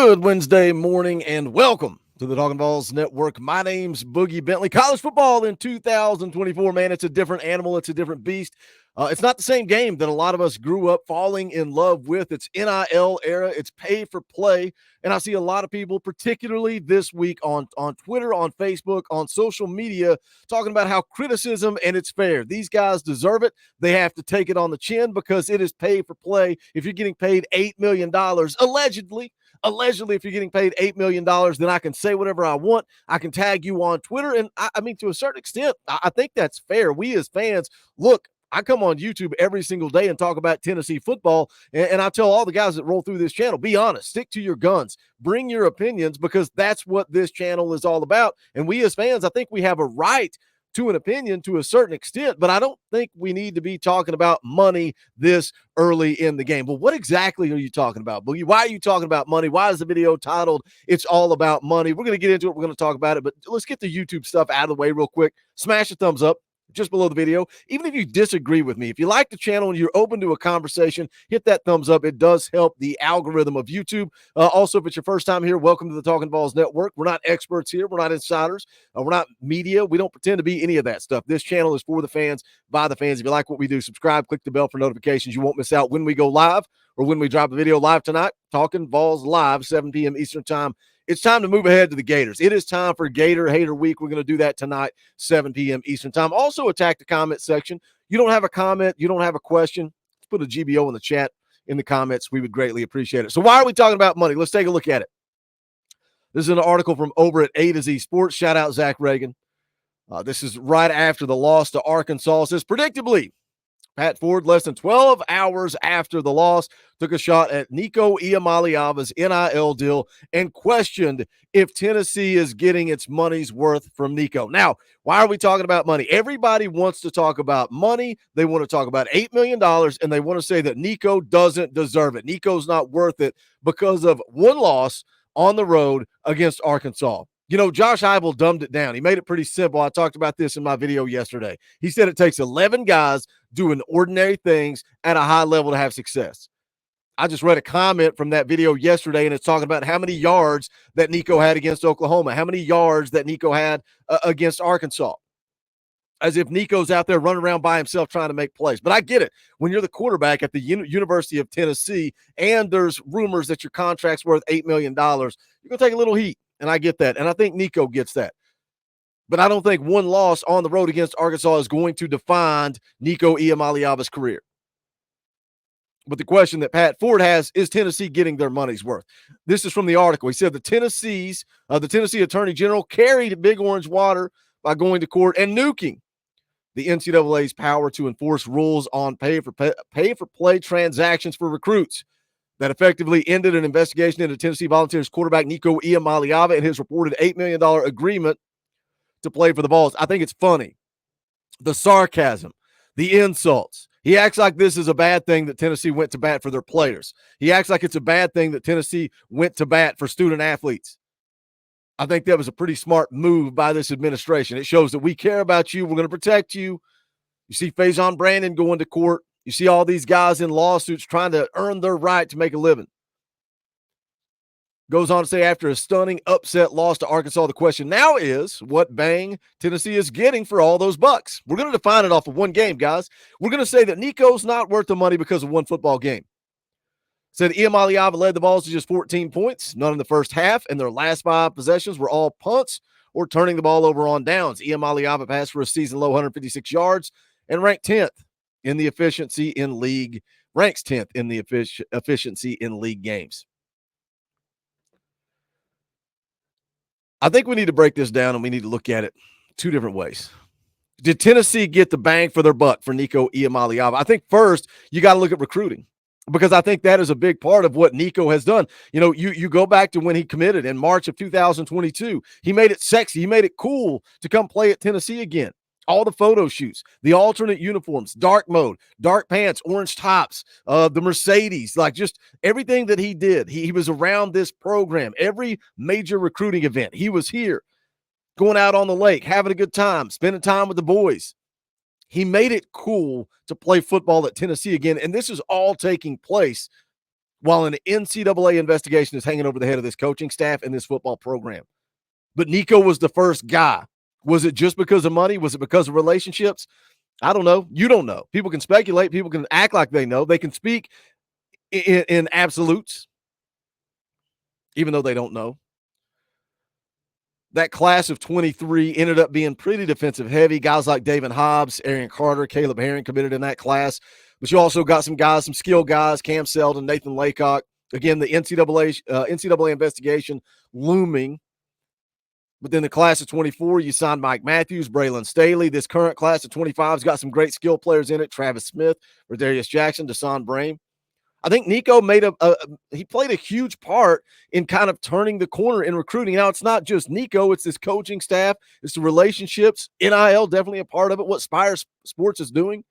Good Wednesday morning and welcome to the Talkin VAWLS Network. My name's Boogie Bentley. College football in 2024, man, it's a different animal. It's a different beast. It's not the same game that a lot of us grew up falling in love with. It's NIL era. It's pay for play. And I see a lot of people, particularly this week on Twitter, on Facebook, on social media, talking about how criticism and it's fair. These guys deserve it. They have to take it on the chin because it is pay for play. If you're getting paid $8 million, allegedly, if you're getting paid $8 million, then I can say whatever I want. I can tag you on Twitter. And I mean, to a certain extent, I think that's fair. We as fans, look, I come on YouTube every single day and talk about Tennessee football. And I tell all the guys that roll through this channel, be honest, stick to your guns, bring your opinions, because that's what this channel is all about. And we as fans, I think we have a right to an opinion to a certain extent, but I don't think we need to be talking about money this early in the game. Well, what exactly are you talking about, Boogie? Why are you talking about money? Why is the video titled "It's All About Money"? We're going to get into it. We're going to talk about it, but let's get the YouTube stuff out of the way real quick. Smash a thumbs up just below the video. Even if you disagree with me, if you like the channel and you're open to a conversation, hit that thumbs up. It does help the algorithm of YouTube. Also, if it's your first time here, welcome to the Talkin VAWLS Network. We're not experts here. We're not insiders. We're not media. We don't pretend to be any of that stuff. This channel is for the fans, by the fans. If you like what we do, subscribe, click the bell for notifications. You won't miss out when we go live or when we drop a video live tonight. Talkin VAWLS live, 7 p.m. Eastern time. It's time to move ahead to the Gators. It is time for Gator Hater Week. We're going to do that tonight, 7 p.m. Eastern time. Also, attack the comment section. You don't have a comment, you don't have a question, let's put a GBO in the chat, in the comments. We would greatly appreciate it. So why are we talking about money? Let's take a look at it. This is an article from over at A to Z Sports. Shout out Zach Reagan. This is right after the loss to Arkansas. It says, predictably, Pat Ford, less than 12 hours after the loss, took a shot at Nico Iamaleava's NIL deal and questioned if Tennessee is getting its money's worth from Nico. Now, why are we talking about money? Everybody wants to talk about money. They want to talk about $8 million, and they want to say that Nico doesn't deserve it. Nico's not worth it because of one loss on the road against Arkansas. You know, Josh Heupel dumbed it down. He made it pretty simple. I talked about this in my video yesterday. He said it takes 11 guys doing ordinary things at a high level to have success. I just read a comment from that video yesterday, and it's talking about how many yards that Nico had against Oklahoma, how many yards that Nico had against Arkansas, as if Nico's out there running around by himself trying to make plays. But I get it. When you're the quarterback at the University of Tennessee and there's rumors that your contract's worth $8 million, you're going to take a little heat. And I get that. And I think Nico gets that. But I don't think one loss on the road against Arkansas is going to define Nico Iamaleava's career. But the question that Pat Ford has is Tennessee getting their money's worth? This is from the article. He said the Tennessee Attorney General carried big orange water by going to court and nuking the NCAA's power to enforce rules on pay for play transactions for recruits. That effectively ended an investigation into Tennessee Volunteers quarterback Nico Iamaleava and his reported $8 million agreement to play for the Vols. I think it's funny. The sarcasm, the insults. He acts like this is a bad thing that Tennessee went to bat for their players. He acts like it's a bad thing that Tennessee went to bat for student athletes. I think that was a pretty smart move by this administration. It shows that we care about you. We're going to protect you. You see Faison Brandon going to court. You see all these guys in lawsuits trying to earn their right to make a living. Goes on to say, after a stunning upset loss to Arkansas, the question now is what bang Tennessee is getting for all those bucks. We're going to define it off of one game, guys. We're going to say that Nico's not worth the money because of one football game. Said Iamaleava led the Vols to just 14 points, none in the first half, and their last 5 possessions were all punts or turning the ball over on downs. Iamaleava passed for a season-low 156 yards and ranked 10th in the efficiency in league, ranks 10th in the efficiency in league games. I think we need to break this down, and we need to look at it 2 different ways. Did Tennessee get the bang for their buck for Nico Iamaleava? I think first you got to look at recruiting, because I think that is a big part of what Nico has done. You know, you go back to when he committed in March of 2022. He made it sexy. He made it cool to come play at Tennessee again. All the photo shoots, the alternate uniforms, dark mode, dark pants, orange tops, the Mercedes, like just everything that he did. He was around this program. Every major recruiting event, he was here, going out on the lake, having a good time, spending time with the boys. He made it cool to play football at Tennessee again, and this is all taking place while an NCAA investigation is hanging over the head of this coaching staff and this football program. But Nico was the first guy. Was it just because of money? Was it because of relationships? I don't know. You don't know. People can speculate. People can act like they know. They can speak in absolutes, even though they don't know. That class of 23 ended up being pretty defensive heavy. Guys like David Hobbs, Aaron Carter, Caleb Herring committed in that class. But you also got some guys, some skill guys, Cam Selden, Nathan Laycock. Again, the NCAA investigation looming. But then the class of 24, you signed Mike Matthews, Braylon Staley. This current class of 25 has got some great skill players in it. Travis Smith, Rodarius Jackson, Deshaun Brame. I think Nico he played a huge part in kind of turning the corner in recruiting. Now, it's not just Nico, it's this coaching staff, it's the relationships, NIL definitely a part of it, what Spire Sports is doing.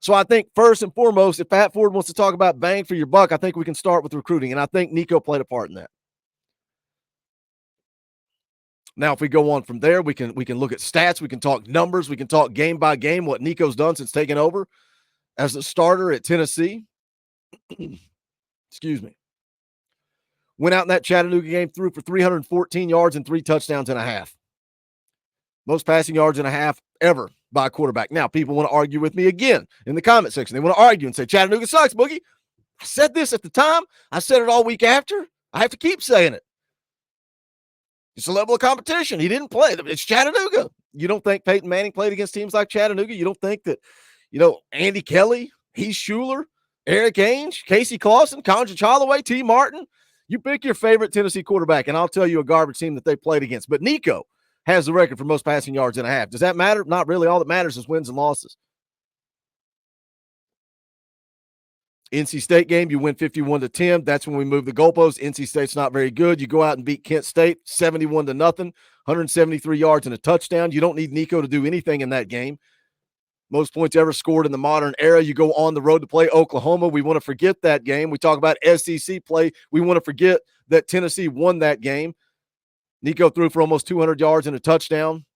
So I think first and foremost, if Pat Ford wants to talk about bang for your buck, I think we can start with recruiting, and I think Nico played a part in that. Now, if we go on from there, we can look at stats, we can talk numbers, we can talk game by game, what Nico's done since taking over as a starter at Tennessee. Excuse me. Went out in that Chattanooga game, threw for 314 yards and 3 touchdowns and a half. Most passing yards and a half ever by a quarterback. Now, people want to argue with me again in the comment section. They want to argue and say, Chattanooga sucks, Boogie. I said this at the time. I said it all week after. I have to keep saying it. It's a level of competition. He didn't play. It's Chattanooga. You don't think Peyton Manning played against teams like Chattanooga? You don't think that, Andy Kelly, Heath Schuler, Eric Ainge, Casey Clausen, Conjure Holloway, T. Martin. You pick your favorite Tennessee quarterback, and I'll tell you a garbage team that they played against. But Nico has the record for most passing yards and a half. Does that matter? Not really. All that matters is wins and losses. NC State game, you win 51-10. That's when we move the goalposts. NC State's not very good. You go out and beat Kent State 71-0, 173 yards and a touchdown. You don't need Nico to do anything in that game. Most points ever scored in the modern era. You go on the road to play Oklahoma. We want to forget that game. We talk about SEC play. We want to forget that Tennessee won that game. Nico threw for almost 200 yards and a touchdown.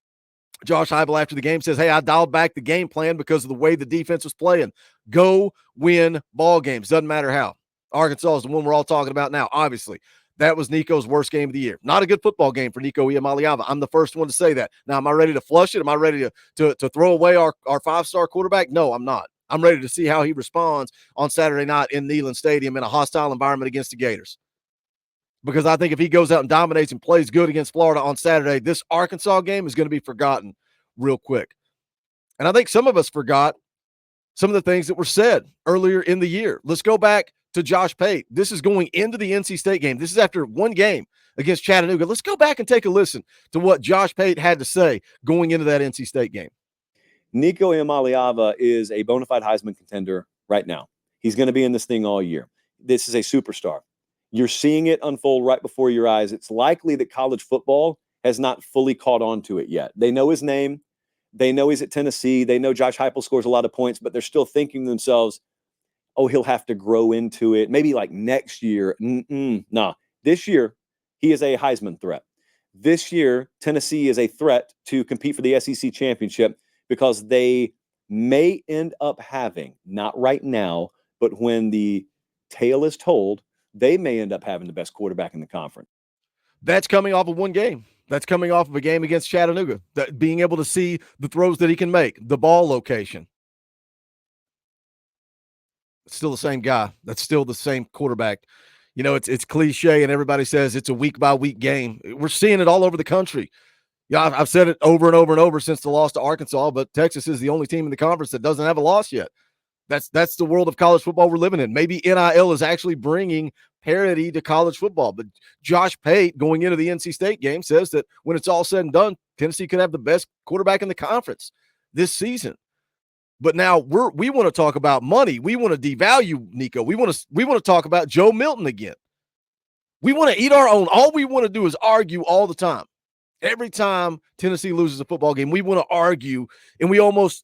Josh Heupel after the game says, hey, I dialed back the game plan because of the way the defense was playing. Go win ball games. Doesn't matter how. Arkansas is the one we're all talking about now, obviously. That was Nico's worst game of the year. Not a good football game for Nico Iamaleava. I'm the first one to say that. Now, am I ready to flush it? Am I ready to throw away our five-star quarterback? No, I'm not. I'm ready to see how he responds on Saturday night in Neyland Stadium in a hostile environment against the Gators. Because I think if he goes out and dominates and plays good against Florida on Saturday, this Arkansas game is going to be forgotten real quick. And I think some of us forgot some of the things that were said earlier in the year. Let's go back to Josh Pate. This is going into the NC State game. This is after one game against Chattanooga. Let's go back and take a listen to what Josh Pate had to say going into that NC State game. Nico Iamaleava is a bona fide Heisman contender right now. He's going to be in this thing all year. This is a superstar. You're seeing it unfold right before your eyes. It's likely that college football has not fully caught on to it yet. They know his name. They know he's at Tennessee. They know Josh Heupel scores a lot of points, but they're still thinking to themselves, oh, he'll have to grow into it. Maybe like next year. Nah, this year, he is a Heisman threat. This year, Tennessee is a threat to compete for the SEC championship because they may end up having, not right now, but when the tale is told, they may end up having the best quarterback in the conference. That's coming off of one game. That's coming off of a game against Chattanooga. That being able to see the throws that he can make, the ball location. It's still the same guy. That's still the same quarterback. It's cliche, and everybody says it's a week-by-week game. We're seeing it all over the country. Yeah, I've said it over and over and over since the loss to Arkansas, but Texas is the only team in the conference that doesn't have a loss yet. That's the world of college football we're living in. Maybe NIL is actually bringing parity to college football. But Josh Pate, going into the NC State game, says that when it's all said and done, Tennessee could have the best quarterback in the conference this season. But now we want to talk about money. We want to devalue Nico. We want to talk about Joe Milton again. We want to eat our own. All we want to do is argue all the time. Every time Tennessee loses a football game, we want to argue, and we almost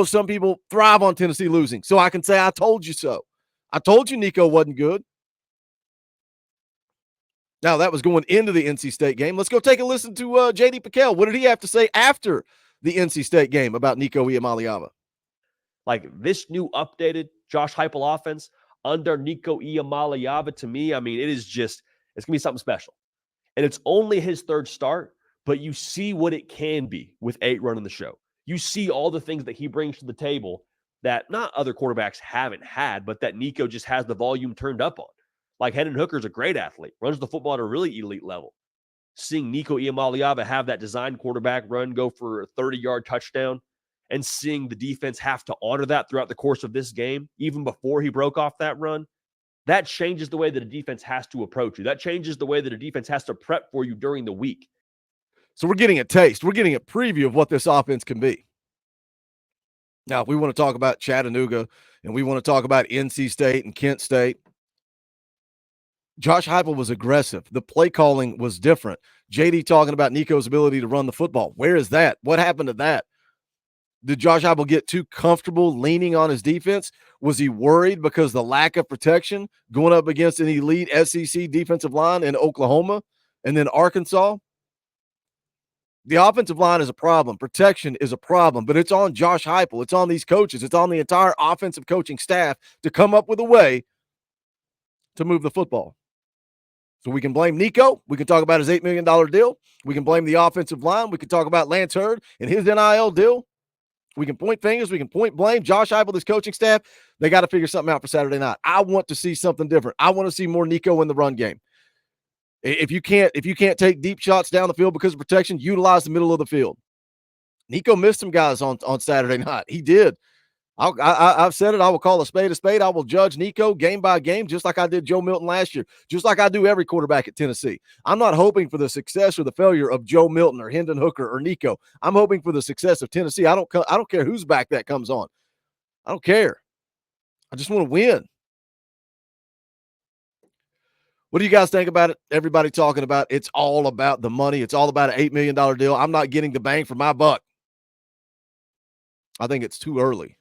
some people thrive on Tennessee losing. So I can say, I told you so. I told you Nico wasn't good. Now, that was going into the NC State game. Let's go take a listen to J.D. Piquel. What did he have to say after the NC State game about Nico Iamaleava? Like this new updated Josh Heupel offense, under Nico Iamaleava, to me, I mean, it's going to be something special. And it's only his third start, but you see what it can be with 8 running the show. You see all the things that he brings to the table that not other quarterbacks haven't had, but that Nico just has the volume turned up on. Like Hendon Hooker's a great athlete, runs the football at a really elite level. Seeing Nico Iamaleava have that design quarterback run go for a 30-yard touchdown, and seeing the defense have to honor that throughout the course of this game, even before he broke off that run, that changes the way that a defense has to approach you. That changes the way that a defense has to prep for you during the week. So we're getting a taste. We're getting a preview of what this offense can be. Now, if we want to talk about Chattanooga and we want to talk about NC State and Kent State, Josh Heupel was aggressive. The play calling was different. JD talking about Nico's ability to run the football. Where is that? What happened to that? Did Josh Heupel get too comfortable leaning on his defense? Was he worried because the lack of protection going up against an elite SEC defensive line in Oklahoma and then Arkansas? The offensive line is a problem. Protection is a problem, but it's on Josh Heupel. It's on these coaches. It's on the entire offensive coaching staff to come up with a way to move the football. So we can blame Nico. We can talk about his $8 million deal. We can blame the offensive line. We can talk about Lance Hurd and his NIL deal. We can point fingers. We can point blame. Josh Heupel, this coaching staff, they got to figure something out for Saturday night. I want to see something different. I want to see more Nico in the run game. If you can't take deep shots down the field because of protection, utilize the middle of the field. Nico missed some guys on Saturday night. He did. I've said it. I will call a spade a spade. I will judge Nico game by game, just like I did Joe Milton last year, just like I do every quarterback at Tennessee. I'm not hoping for the success or the failure of Joe Milton or Hendon Hooker or Nico. I'm hoping for the success of Tennessee. I don't care whose back that comes on. I don't care. I just want to win. What do you guys think about it? Everybody talking about it's all about the money. It's all about an $8 million deal. I'm not getting the bang for my buck. I think it's too early.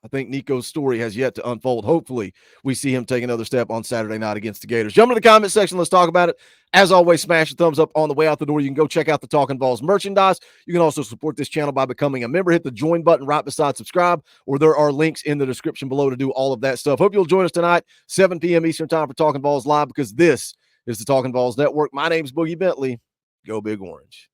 I think Nico's story has yet to unfold. Hopefully, we see him take another step on Saturday night against the Gators. Jump into the comment section. Let's talk about it. As always, smash the thumbs up on the way out the door. You can go check out the Talkin VAWLS merchandise. You can also support this channel by becoming a member. Hit the join button right beside subscribe, or there are links in the description below to do all of that stuff. Hope you'll join us tonight, 7 p.m. Eastern time for Talkin VAWLS Live, because this is the Talkin VAWLS Network. My name's Boogie Bentley. Go Big Orange.